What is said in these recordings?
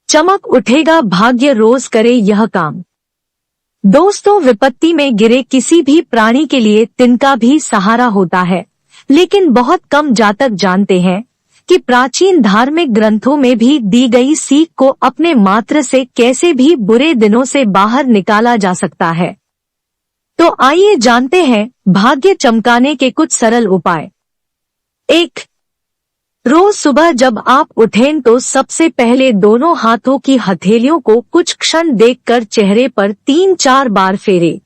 चमक उठेगा भाग्य, रोज करे यह काम। दोस्तों, विपत्ति में गिरे किसी भी प्राणी के लिए तिनका भी सहारा होता है, लेकिन बहुत कम जातक जानते हैं कि प्राचीन धार्मिक ग्रंथों में भी दी गई सीख को अपने मात्र से कैसे भी बुरे दिनों से बाहर निकाला जा सकता है। तो आइए जानते हैं भाग्य चमकाने के कुछ सरल उपाय। 1. रोज सुबह जब आप उठें तो सबसे पहले दोनों हाथों की हथेलियों को कुछ क्षण देखकर चेहरे पर 3-4 बार फेरे।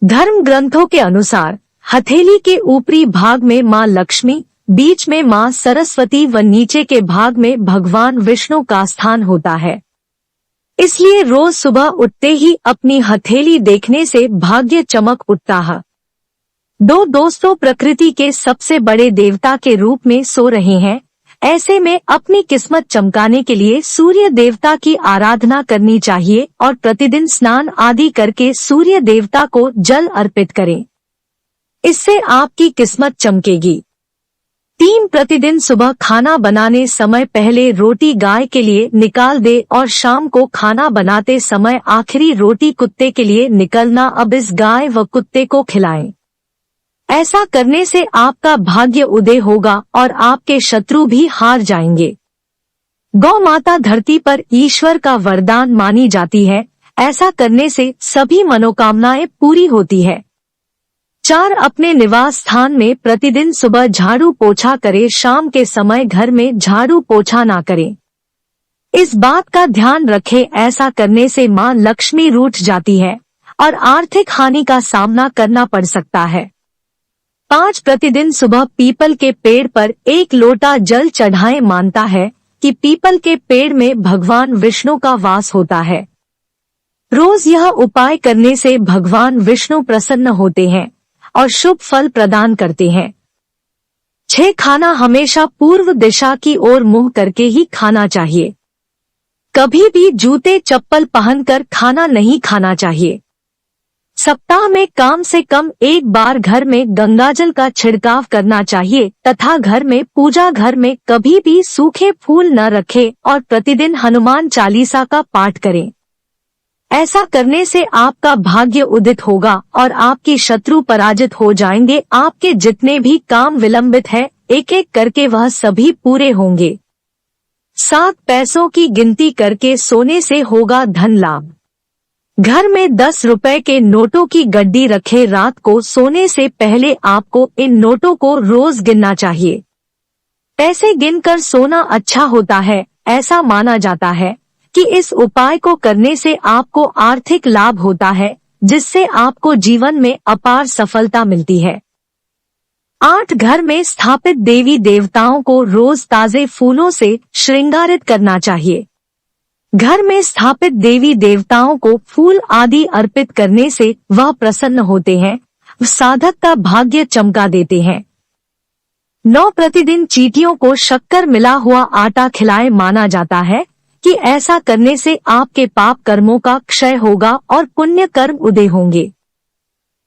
धर्म ग्रंथों के अनुसार हथेली के ऊपरी भाग में मां लक्ष्मी, बीच में मां सरस्वती व नीचे के भाग में भगवान विष्णु का स्थान होता है। इसलिए रोज सुबह उठते ही अपनी हथेली देखने से भाग्य चमक उठता है। दोस्तों, प्रकृति के सबसे बड़े देवता के रूप में सो रहे हैं। ऐसे में अपनी किस्मत चमकाने के लिए सूर्य देवता की आराधना करनी चाहिए और प्रतिदिन स्नान आदि करके सूर्य देवता को जल अर्पित करें। इससे आपकी किस्मत चमकेगी। 3. प्रतिदिन सुबह खाना बनाने समय पहले रोटी गाय के लिए निकाल दे और शाम को खाना बनाते समय आखिरी रोटी कुत्ते के लिए निकलना अब इस गाय व कुत्ते को खिलाएं। ऐसा करने से आपका भाग्य उदय होगा और आपके शत्रु भी हार जाएंगे। गौ माता धरती पर ईश्वर का वरदान मानी जाती है। ऐसा करने से सभी मनोकामनाएं पूरी होती है। 4. अपने निवास स्थान में प्रतिदिन सुबह झाड़ू पोछा करें, शाम के समय घर में झाड़ू पोछा ना करें। इस बात का ध्यान रखें, ऐसा करने से मां लक्ष्मी रूठ जाती है और आर्थिक हानि का सामना करना पड़ सकता है। 5. प्रतिदिन सुबह पीपल के पेड़ पर 1 लोटा जल चढ़ाएं। मानता है कि पीपल के पेड़ में भगवान विष्णु का वास होता है। रोज यह उपाय करने से भगवान विष्णु प्रसन्न होते हैं और शुभ फल प्रदान करते हैं। 6. खाना हमेशा पूर्व दिशा की ओर मुंह करके ही खाना चाहिए। कभी भी जूते चप्पल पहनकर खाना नहीं खाना चाहिए। सप्ताह में कम से कम 1 बार घर में गंगाजल का छिड़काव करना चाहिए तथा घर में पूजा घर में कभी भी सूखे फूल न रखें और प्रतिदिन हनुमान चालीसा का पाठ करें। ऐसा करने से आपका भाग्य उदित होगा और आपके शत्रु पराजित हो जाएंगे। आपके जितने भी काम विलंबित है, एक एक करके वह सभी पूरे होंगे। 7. पैसों की गिनती करके सोने से होगा धन लाभ। घर में 10 रुपए के नोटों की गड्डी रखे। रात को सोने से पहले आपको इन नोटों को रोज गिनना चाहिए। पैसे गिनकर सोना अच्छा होता है। ऐसा माना जाता है कि इस उपाय को करने से आपको आर्थिक लाभ होता है, जिससे आपको जीवन में अपार सफलता मिलती है। 8. घर में स्थापित देवी देवताओं को रोज ताजे फूलों से श्रृंगारित करना चाहिए। घर में स्थापित देवी देवताओं को फूल आदि अर्पित करने से वह प्रसन्न होते हैं, साधक का भाग्य चमका देते हैं। 9. प्रतिदिन चींटियों को शक्कर मिला हुआ आटा खिलाएं। माना जाता है कि ऐसा करने से आपके पाप कर्मों का क्षय होगा और पुण्य कर्म उदय होंगे।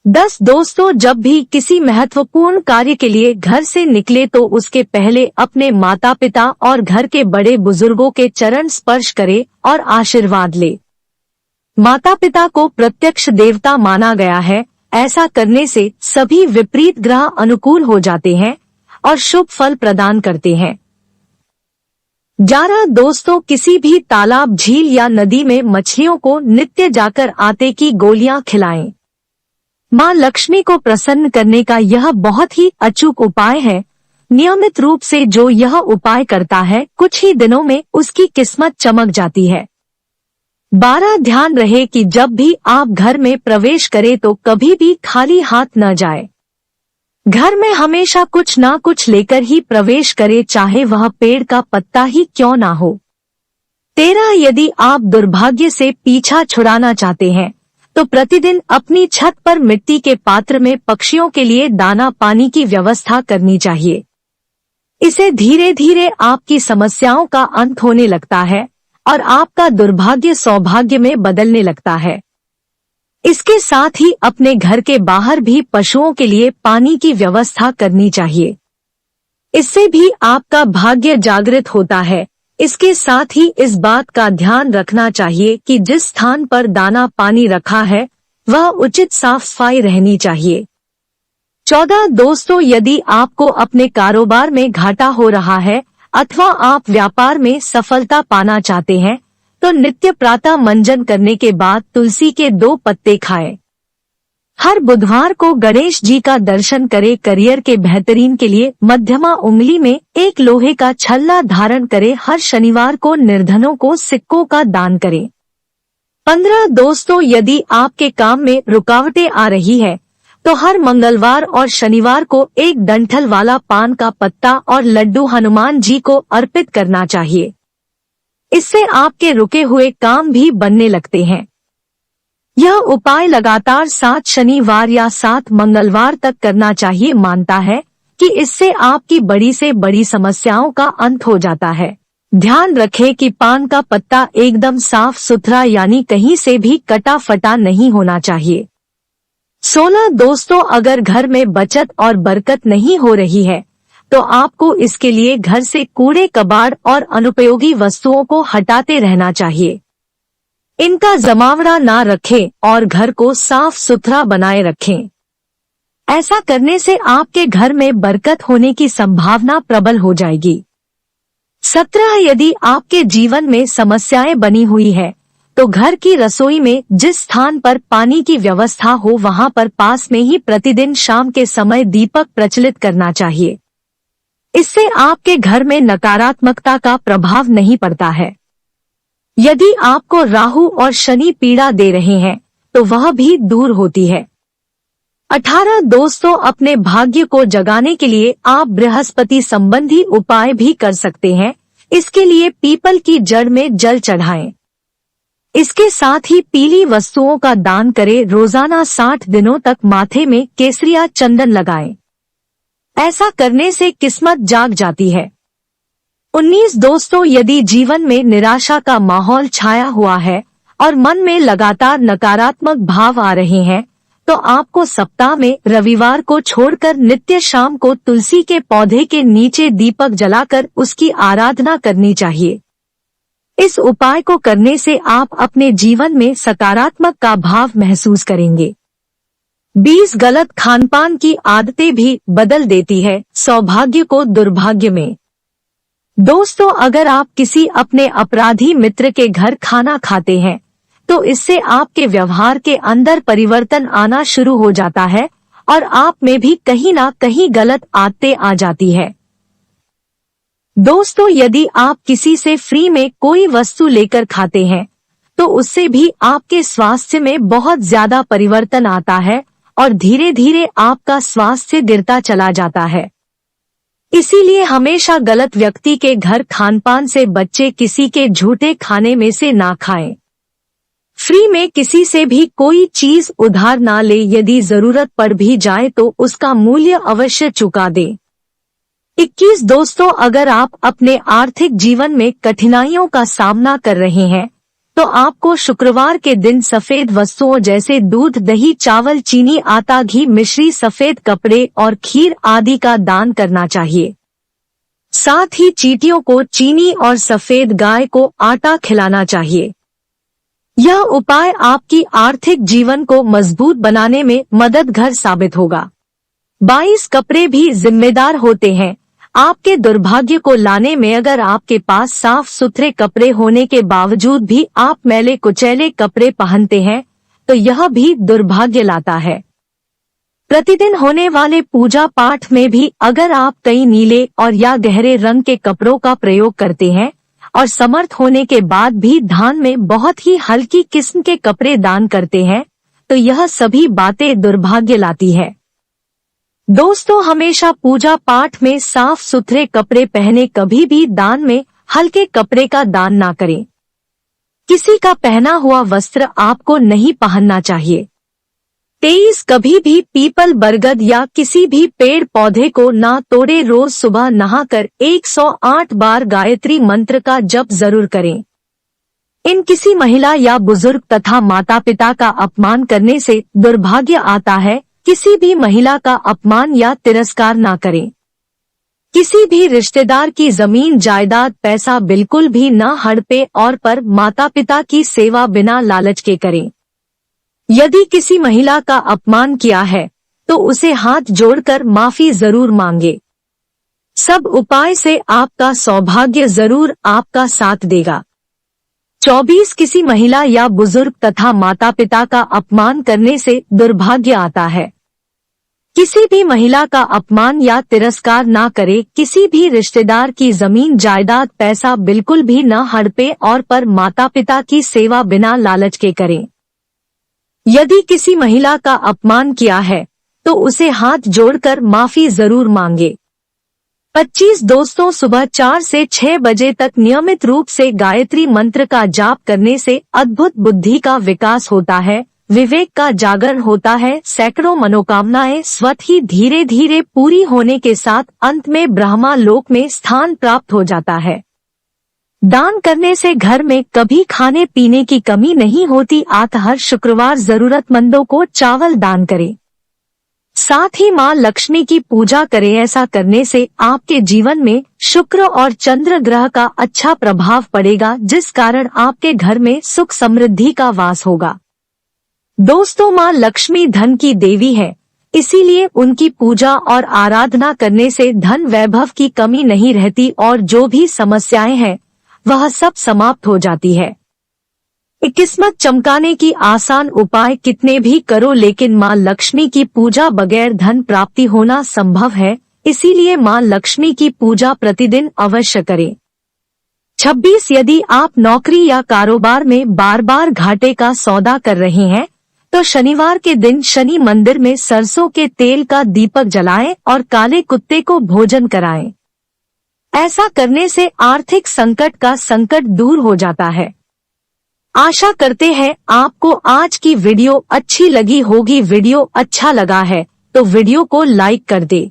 10. दोस्तों, जब भी किसी महत्वपूर्ण कार्य के लिए घर से निकले तो उसके पहले अपने माता पिता और घर के बड़े बुजुर्गों के चरण स्पर्श करे और आशीर्वाद ले। माता पिता को प्रत्यक्ष देवता माना गया है। ऐसा करने से सभी विपरीत ग्रह अनुकूल हो जाते हैं और शुभ फल प्रदान करते हैं। 11. दोस्तों, किसी भी तालाब, झील या नदी में मछलियों को नित्य जाकर आटे की गोलियां खिलाएं। मां लक्ष्मी को प्रसन्न करने का यह बहुत ही अचूक उपाय है। नियमित रूप से जो यह उपाय करता है, कुछ ही दिनों में उसकी किस्मत चमक जाती है। 12. ध्यान रहे कि जब भी आप घर में प्रवेश करें तो कभी भी खाली हाथ न जाए। घर में हमेशा कुछ ना कुछ लेकर ही प्रवेश करे, चाहे वह पेड़ का पत्ता ही क्यों ना हो। 13. यदि आप दुर्भाग्य से पीछा छुड़ाना चाहते हैं तो प्रतिदिन अपनी छत पर मिट्टी के पात्र में पक्षियों के लिए दाना पानी की व्यवस्था करनी चाहिए। इसे धीरे धीरे आपकी समस्याओं का अंत होने लगता है और आपका दुर्भाग्य सौभाग्य में बदलने लगता है। इसके साथ ही अपने घर के बाहर भी पशुओं के लिए पानी की व्यवस्था करनी चाहिए। इससे भी आपका भाग्य जागृत होता है। इसके साथ ही इस बात का ध्यान रखना चाहिए कि जिस स्थान पर दाना पानी रखा है वह उचित साफ सफाई रहनी चाहिए। 14 दोस्तों, यदि आपको अपने कारोबार में घाटा हो रहा है अथवा आप व्यापार में सफलता पाना चाहते हैं तो नित्य प्रातः मंजन करने के बाद तुलसी के 2 पत्ते खाएं। हर बुधवार को गणेश जी का दर्शन करें। करियर के बेहतरीन के लिए मध्यमा उंगली में एक लोहे का छल्ला धारण करें। हर शनिवार को निर्धनों को सिक्कों का दान करें। 15 दोस्तों, यदि आपके काम में रुकावटें आ रही है तो हर मंगलवार और शनिवार को एक डंठल वाला पान का पत्ता और लड्डू हनुमान जी को अर्पित करना चाहिए। इससे आपके रुके हुए काम भी बनने लगते हैं। यह उपाय लगातार 7 शनिवार या 7 मंगलवार तक करना चाहिए। मानता है कि इससे आपकी बड़ी से बड़ी समस्याओं का अंत हो जाता है। ध्यान रखें कि पान का पत्ता एकदम साफ सुथरा यानी कहीं से भी कटा फटा नहीं होना चाहिए। 16 दोस्तों, अगर घर में बचत और बरकत नहीं हो रही है तो आपको इसके लिए घर से कूड़े कबाड़ और अनुपयोगी वस्तुओं को हटाते रहना चाहिए। इनका जमावड़ा ना रखें और घर को साफ सुथरा बनाए रखें। ऐसा करने से आपके घर में बरकत होने की संभावना प्रबल हो जाएगी। 17 यदि आपके जीवन में समस्याएं बनी हुई है तो घर की रसोई में जिस स्थान पर पानी की व्यवस्था हो वहां पर पास में ही प्रतिदिन शाम के समय दीपक प्रज्वलित करना चाहिए। इससे आपके घर में नकारात्मकता का प्रभाव नहीं पड़ता है। यदि आपको राहु और शनि पीड़ा दे रहे हैं तो वह भी दूर होती है। 18 दोस्तों, अपने भाग्य को जगाने के लिए आप बृहस्पति संबंधी उपाय भी कर सकते हैं। इसके लिए पीपल की जड़ में जल चढ़ाएं। इसके साथ ही पीली वस्तुओं का दान करें। रोजाना 60 दिनों तक माथे में केसरिया चंदन लगाएं। ऐसा करने से किस्मत जाग जाती है। 19 दोस्तों, यदि जीवन में निराशा का माहौल छाया हुआ है और मन में लगातार नकारात्मक भाव आ रहे हैं तो आपको सप्ताह में रविवार को छोड़कर नित्य शाम को तुलसी के पौधे के नीचे दीपक जलाकर उसकी आराधना करनी चाहिए। इस उपाय को करने से आप अपने जीवन में सकारात्मक का भाव महसूस करेंगे। 20 गलत खानपान की आदतें भी बदल देती है सौभाग्य को दुर्भाग्य में। दोस्तों, अगर आप किसी अपने अपराधी मित्र के घर खाना खाते हैं तो इससे आपके व्यवहार के अंदर परिवर्तन आना शुरू हो जाता है और आप में भी कहीं ना कहीं गलत आदतें आ जाती है। दोस्तों, यदि आप किसी से फ्री में कोई वस्तु लेकर खाते हैं तो उससे भी आपके स्वास्थ्य में बहुत ज्यादा परिवर्तन आता है और धीरे धीरे आपका स्वास्थ्य गिरता चला जाता है। इसीलिए हमेशा गलत व्यक्ति के घर खानपान से बच्चे किसी के झूठे खाने में से ना खाएं। फ्री में किसी से भी कोई चीज उधार ना ले। यदि जरूरत पड़ भी जाए तो उसका मूल्य अवश्य चुका दे। 21 दोस्तों, अगर आप अपने आर्थिक जीवन में कठिनाइयों का सामना कर रहे हैं तो आपको शुक्रवार के दिन सफेद वस्तुओं जैसे दूध, दही, चावल, चीनी, आटा, घी, मिश्री, सफेद कपड़े और खीर आदि का दान करना चाहिए। साथ ही चींटियों को चीनी और सफेद गाय को आटा खिलाना चाहिए। यह उपाय आपकी आर्थिक जीवन को मजबूत बनाने में मददगार साबित होगा। 22 कपड़े भी जिम्मेदार होते हैं आपके दुर्भाग्य को लाने में। अगर आपके पास साफ सुथरे कपड़े होने के बावजूद भी आप मैले कुचैले कपड़े पहनते हैं तो यह भी दुर्भाग्य लाता है। प्रतिदिन होने वाले पूजा पाठ में भी अगर आप कई नीले और या गहरे रंग के कपड़ों का प्रयोग करते हैं और समर्थ होने के बाद भी दान में बहुत ही हल्की किस्म के कपड़े दान करते हैं तो यह सभी बातें दुर्भाग्य लाती है। दोस्तों, हमेशा पूजा पाठ में साफ सुथरे कपड़े पहने। कभी भी दान में हल्के कपड़े का दान ना करें। किसी का पहना हुआ वस्त्र आपको नहीं पहनना चाहिए। 23 कभी भी पीपल, बरगद या किसी भी पेड़ पौधे को ना तोड़े। रोज सुबह नहाकर 108 बार गायत्री मंत्र का जप जरूर करें। इन किसी महिला या बुजुर्ग तथा माता पिता का अपमान करने से दुर्भाग्य आता है। किसी भी महिला का अपमान या तिरस्कार ना करें। किसी भी रिश्तेदार की जमीन जायदाद पैसा बिल्कुल भी न हड़पे और पर माता पिता की सेवा बिना लालच के करें। यदि किसी महिला का अपमान किया है तो उसे हाथ जोड़कर माफी जरूर मांगे। सब उपाय से आपका सौभाग्य जरूर आपका साथ देगा। 24 किसी महिला या बुजुर्ग तथा माता पिता का अपमान करने से दुर्भाग्य आता है। किसी भी महिला का अपमान या तिरस्कार ना करे। किसी भी रिश्तेदार की जमीन जायदाद पैसा बिल्कुल भी न हड़पे और पर माता पिता की सेवा बिना लालच के करें। यदि किसी महिला का अपमान किया है तो उसे हाथ जोड़कर माफी जरूर मांगे। 25 दोस्तों, सुबह 4 से 6 बजे तक नियमित रूप से गायत्री मंत्र का जाप करने से अद्भुत बुद्धि का विकास होता है, विवेक का जागरण होता है, सैकड़ों मनोकामनाएं स्वतः ही धीरे धीरे पूरी होने के साथ अंत में ब्रह्मा लोक में स्थान प्राप्त हो जाता है। दान करने से घर में कभी खाने पीने की कमी नहीं होती। आप हर शुक्रवार जरूरतमंदों को चावल दान करें। साथ ही माँ लक्ष्मी की पूजा करें। ऐसा करने से आपके जीवन में शुक्र और चंद्र ग्रह का अच्छा प्रभाव पड़ेगा, जिस कारण आपके घर में सुख समृद्धि का वास होगा। दोस्तों, माँ लक्ष्मी धन की देवी है, इसीलिए उनकी पूजा और आराधना करने से धन वैभव की कमी नहीं रहती और जो भी समस्याएं हैं वह सब समाप्त हो जाती है। किस्मत चमकाने की आसान उपाय कितने भी करो, लेकिन माँ लक्ष्मी की पूजा बगैर धन प्राप्ति होना संभव है, इसीलिए माँ लक्ष्मी की पूजा प्रतिदिन अवश्य करें। 26 यदि आप नौकरी या कारोबार में बार बार घाटे का सौदा कर रहे हैं तो शनिवार के दिन शनि मंदिर में सरसों के तेल का दीपक जलाएं और काले कुत्ते को भोजन कराएं। ऐसा करने से आर्थिक संकट का संकट दूर हो जाता है। आशा करते हैं आपको आज की वीडियो अच्छी लगी होगी। वीडियो अच्छा लगा है तो वीडियो को लाइक कर दे।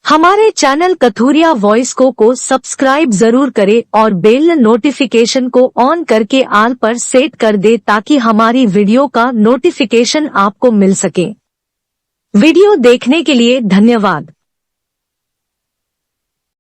हमारे चैनल कथूरिया वॉइस को सब्सक्राइब जरूर करे और बेल नोटिफिकेशन को ऑन करके ऑल पर सेट कर दे ताकि हमारी वीडियो का नोटिफिकेशन आपको मिल सके। वीडियो देखने के लिए धन्यवाद।